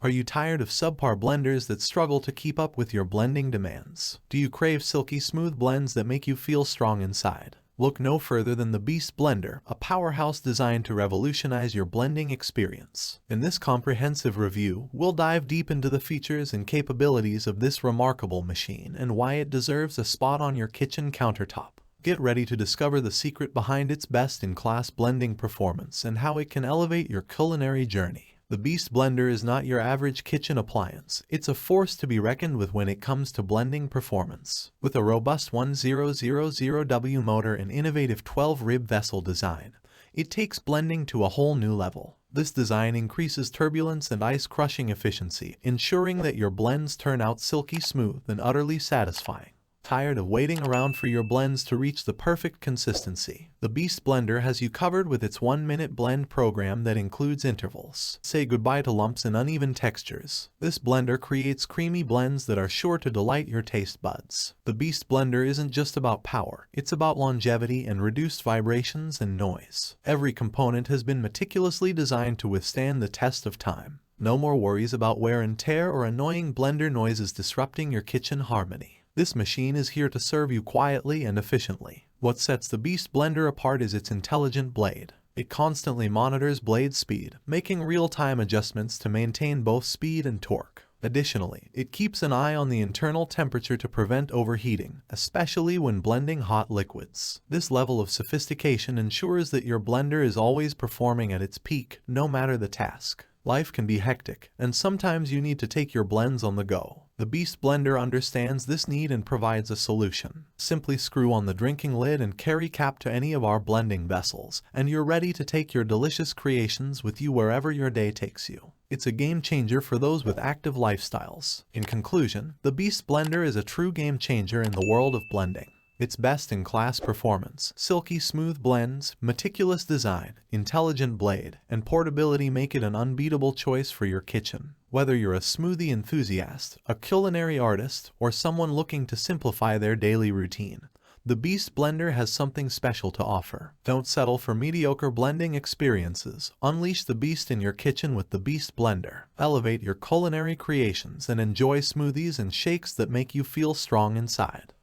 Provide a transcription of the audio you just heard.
Are you tired of subpar blenders that struggle to keep up with your blending demands? Do you crave silky smooth blends that make you feel strong inside? Look no further than the Beast Blender, a powerhouse designed to revolutionize your blending experience. In this comprehensive review, we'll dive deep into the features and capabilities of this remarkable machine and why it deserves a spot on your kitchen countertop. Get ready to discover the secret behind its best-in-class blending performance and how it can elevate your culinary journey. The Beast Blender is not your average kitchen appliance. It's a force to be reckoned with when it comes to blending performance. With a robust 1000W motor and innovative 12-rib vessel design, it takes blending to a whole new level. This design increases turbulence and ice-crushing efficiency, ensuring that your blends turn out silky smooth and utterly satisfying. Tired of waiting around for your blends to reach the perfect consistency? The Beast Blender has you covered with its 1-minute blend program that includes intervals. Say goodbye to lumps and uneven textures. This blender creates creamy blends that are sure to delight your taste buds. The Beast Blender isn't just about power, it's about longevity and reduced vibrations and noise. Every component has been meticulously designed to withstand the test of time. No more worries about wear and tear or annoying blender noises disrupting your kitchen harmony. This machine is here to serve you quietly and efficiently. What sets the Beast Blender apart is its intelligent blade. It constantly monitors blade speed, making real-time adjustments to maintain both speed and torque. Additionally, it keeps an eye on the internal temperature to prevent overheating, especially when blending hot liquids. This level of sophistication ensures that your blender is always performing at its peak, no matter the task. Life can be hectic, and sometimes you need to take your blends on the go. The Beast Blender understands this need and provides a solution. Simply screw on the drinking lid and carry cap to any of our blending vessels, and you're ready to take your delicious creations with you wherever your day takes you. It's a game changer for those with active lifestyles. In conclusion, the Beast Blender is a true game changer in the world of blending. Its best-in-class performance, silky smooth blends, meticulous design, intelligent blade, and portability make it an unbeatable choice for your kitchen. Whether you're a smoothie enthusiast, a culinary artist, or someone looking to simplify their daily routine, the Beast Blender has something special to offer. Don't settle for mediocre blending experiences. Unleash the beast in your kitchen with the Beast Blender. Elevate your culinary creations and enjoy smoothies and shakes that make you feel strong inside.